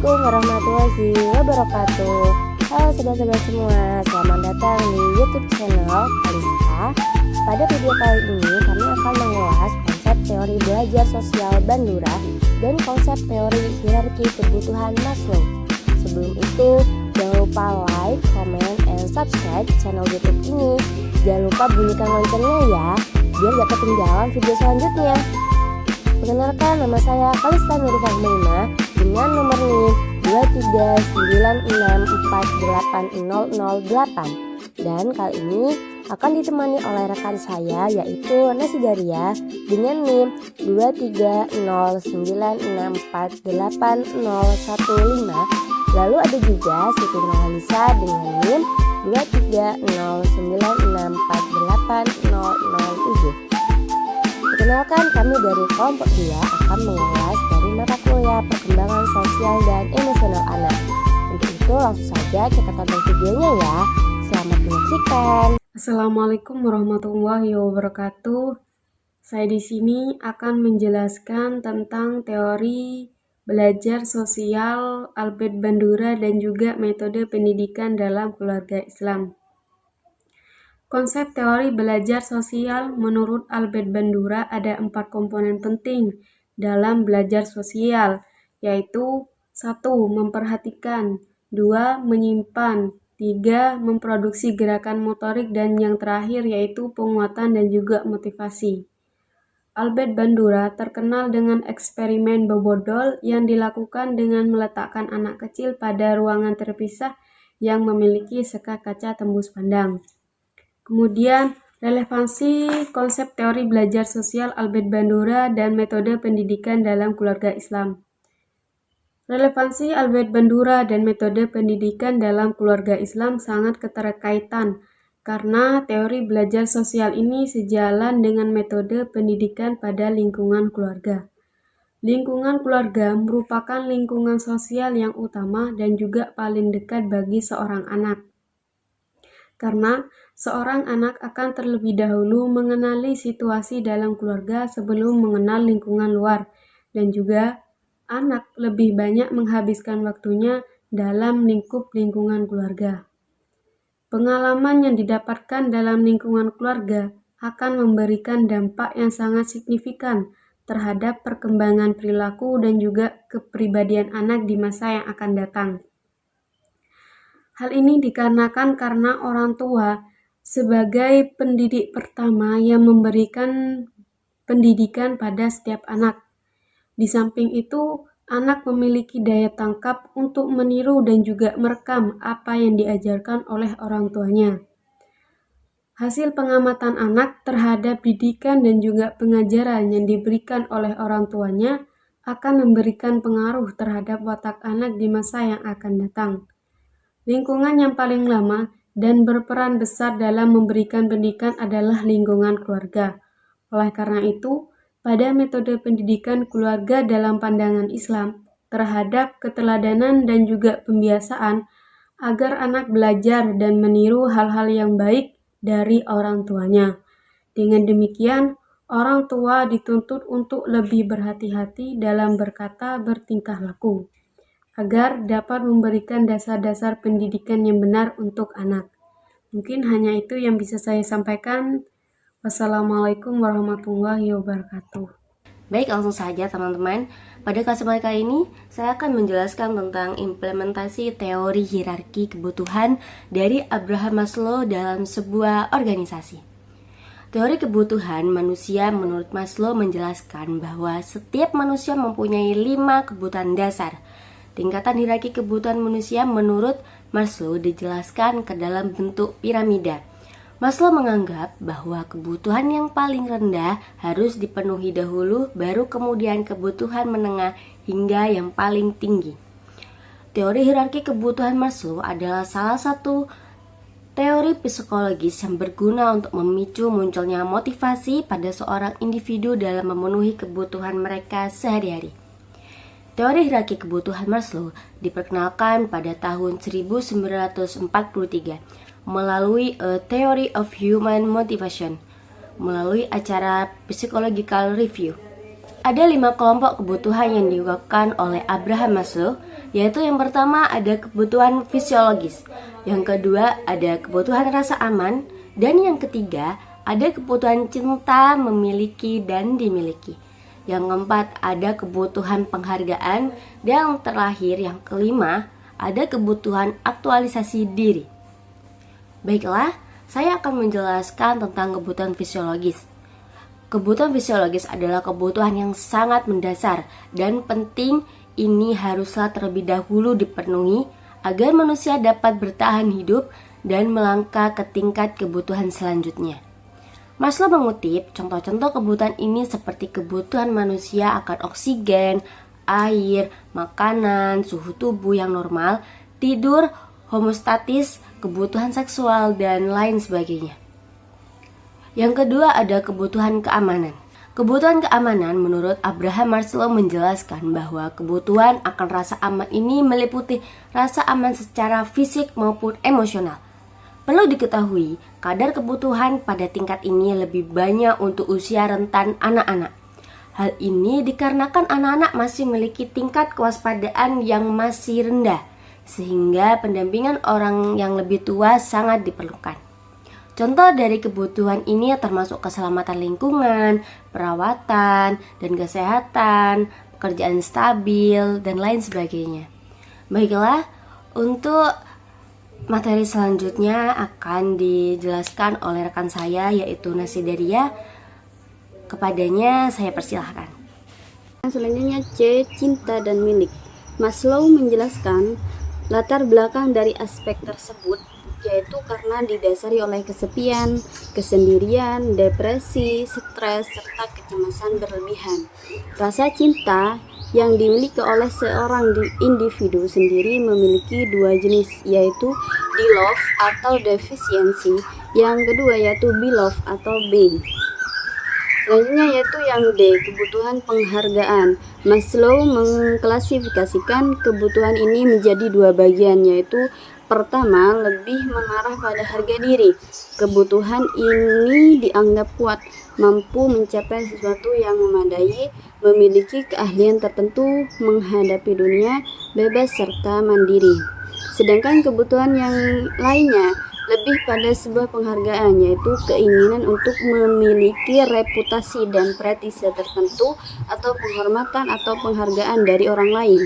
Assalamualaikum warahmatullahi wabarakatuh. Halo sobat-sobat semua, selamat datang di YouTube channel Kalista. Pada video kali ini kami akan mengulas konsep teori belajar sosial Bandura dan konsep teori hierarki kebutuhan Maslow. Sebelum itu, jangan lupa like, comment, and subscribe channel YouTube ini. Jangan lupa bunyikan loncengnya ya, biar gak ketinggalan video selanjutnya. Perkenalkan, nama saya Kalista Nurfahmaina dengan nomor NIM 239648008 dan kali ini akan ditemani oleh rekan saya yaitu Nasidaria dengan NIM 23096488015. Lalu ada juga Siti Nurhalisa dengan NIM 23096488007. Perkenalkan, kami dari kelompok 2 akan mengulas dari mata kuliah perkembangan sosial dan emosional anak. Untuk itu langsung saja kita tonton videonya ya. Selamat menyaksikan. Assalamualaikum warahmatullahi wabarakatuh. Saya di sini akan menjelaskan tentang teori belajar sosial Albert Bandura dan juga metode pendidikan dalam keluarga Islam. Konsep teori belajar sosial menurut Albert Bandura ada 4 komponen penting dalam belajar sosial, yaitu 1. Memperhatikan, 2. Menyimpan, 3. Memproduksi gerakan motorik, dan yang terakhir yaitu penguatan dan juga motivasi. Albert Bandura terkenal dengan eksperimen bobodol yang dilakukan dengan meletakkan anak kecil pada ruangan terpisah yang memiliki sekat kaca tembus pandang. Kemudian, relevansi konsep teori belajar sosial Albert Bandura dan metode pendidikan dalam keluarga Islam. Relevansi Albert Bandura dan metode pendidikan dalam keluarga Islam sangat keterkaitan karena teori belajar sosial ini sejalan dengan metode pendidikan pada lingkungan keluarga. Lingkungan keluarga merupakan lingkungan sosial yang utama dan juga paling dekat bagi seorang anak. Karena seorang anak akan terlebih dahulu mengenali situasi dalam keluarga sebelum mengenal lingkungan luar, dan juga anak lebih banyak menghabiskan waktunya dalam lingkup lingkungan keluarga. Pengalaman yang didapatkan dalam lingkungan keluarga akan memberikan dampak yang sangat signifikan terhadap perkembangan perilaku dan juga kepribadian anak di masa yang akan datang. Hal ini dikarenakan karena orang tua sebagai pendidik pertama yang memberikan pendidikan pada setiap anak. Di samping itu, anak memiliki daya tangkap untuk meniru dan juga merekam apa yang diajarkan oleh orang tuanya. Hasil pengamatan anak terhadap didikan dan juga pengajaran yang diberikan oleh orang tuanya akan memberikan pengaruh terhadap watak anak di masa yang akan datang. Lingkungan yang paling lama dan berperan besar dalam memberikan pendidikan adalah lingkungan keluarga. Oleh karena itu, pada metode pendidikan keluarga dalam pandangan Islam terhadap keteladanan dan juga pembiasaan agar anak belajar dan meniru hal-hal yang baik dari orang tuanya. Dengan demikian, orang tua dituntut untuk lebih berhati-hati dalam berkata, bertingkah laku, agar dapat memberikan dasar-dasar pendidikan yang benar untuk anak. Mungkin hanya itu yang bisa saya sampaikan. Wassalamualaikum warahmatullahi wabarakatuh. Baik, langsung saja teman-teman. Pada kesempatan kali ini, saya akan menjelaskan tentang implementasi teori hierarki kebutuhan dari Abraham Maslow dalam sebuah organisasi. Teori kebutuhan manusia menurut Maslow menjelaskan bahwa setiap manusia mempunyai 5 kebutuhan dasar. Tingkatan hierarki kebutuhan manusia menurut Maslow dijelaskan ke dalam bentuk piramida. Maslow menganggap bahwa kebutuhan yang paling rendah harus dipenuhi dahulu, baru kemudian kebutuhan menengah hingga yang paling tinggi. Teori hierarki kebutuhan Maslow adalah salah satu teori psikologis yang berguna untuk memicu munculnya motivasi pada seorang individu dalam memenuhi kebutuhan mereka sehari-hari. Teori hierarki kebutuhan Maslow diperkenalkan pada tahun 1943 melalui A Theory of Human Motivation melalui acara Psychological Review. Ada 5 kelompok kebutuhan yang diungkapkan oleh Abraham Maslow, yaitu yang pertama ada kebutuhan fisiologis, yang kedua ada kebutuhan rasa aman, dan yang ketiga ada kebutuhan cinta, memiliki dan dimiliki. Yang keempat ada kebutuhan penghargaan, dan yang terakhir yang kelima ada kebutuhan aktualisasi diri. Baiklah, saya akan menjelaskan tentang kebutuhan fisiologis. Kebutuhan fisiologis adalah kebutuhan yang sangat mendasar dan penting. Ini haruslah terlebih dahulu dipenuhi agar manusia dapat bertahan hidup dan melangkah ke tingkat kebutuhan selanjutnya. Maslow mengutip contoh-contoh kebutuhan ini seperti kebutuhan manusia akan oksigen, air, makanan, suhu tubuh yang normal, tidur, homeostatis, kebutuhan seksual, dan lain sebagainya. Yang kedua ada kebutuhan keamanan. Kebutuhan keamanan menurut Abraham Maslow menjelaskan bahwa kebutuhan akan rasa aman ini meliputi rasa aman secara fisik maupun emosional. Perlu diketahui, kadar kebutuhan pada tingkat ini lebih banyak untuk usia rentan anak-anak. Hal ini dikarenakan anak-anak masih memiliki tingkat kewaspadaan yang masih rendah, sehingga pendampingan orang yang lebih tua sangat diperlukan. Contoh dari kebutuhan ini termasuk keselamatan lingkungan, perawatan, dan kesehatan, pekerjaan stabil, dan lain sebagainya. Baiklah, untuk materi selanjutnya akan dijelaskan oleh rekan saya yaitu Nasidaria. Kepadanya saya persilahkan. Selanjutnya C. Cinta dan milik. Maslow menjelaskan latar belakang dari aspek tersebut, yaitu karena didasari oleh kesepian, kesendirian, depresi, stres, serta kecemasan berlebihan. Rasa cinta yang dimiliki oleh seorang individu sendiri memiliki dua jenis, yaitu de-love atau deficiency, yang kedua yaitu be-love atau being. Selanjutnya yaitu yang D, kebutuhan penghargaan. Maslow mengklasifikasikan kebutuhan ini menjadi dua bagian, yaitu pertama, lebih mengarah pada harga diri. Kebutuhan ini dianggap kuat, mampu mencapai sesuatu yang memadai, memiliki keahlian tertentu, menghadapi dunia bebas serta mandiri. Sedangkan kebutuhan yang lainnya lebih pada sebuah penghargaan, yaitu keinginan untuk memiliki reputasi dan prestise tertentu atau penghormatan atau penghargaan dari orang lain.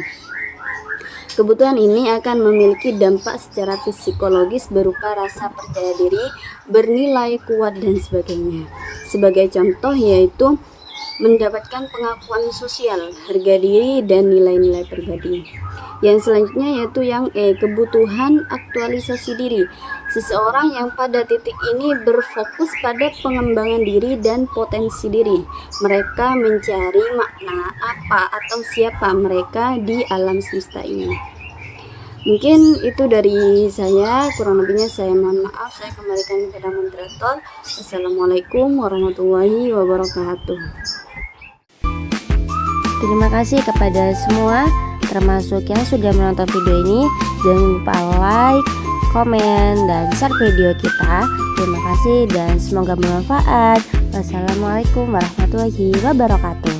Kebutuhan ini akan memiliki dampak secara psikologis berupa rasa percaya diri, bernilai kuat, dan sebagainya. Sebagai contoh yaitu mendapatkan pengakuan sosial, harga diri, dan nilai-nilai pribadi. Yang selanjutnya yaitu yang E, kebutuhan aktualisasi diri. Seseorang yang pada titik ini berfokus pada pengembangan diri dan potensi diri. Mereka mencari makna apa atau siapa mereka di alam semesta ini. Mungkin itu dari saya, kurang lebihnya saya mohon maaf. Saya kembalikan kepada moderator. Assalamualaikum warahmatullahi wabarakatuh. Terima kasih kepada semua, termasuk yang sudah menonton video ini. Jangan lupa like, komen, dan share video kita. Terima kasih dan semoga bermanfaat. Wassalamualaikum warahmatullahi wabarakatuh.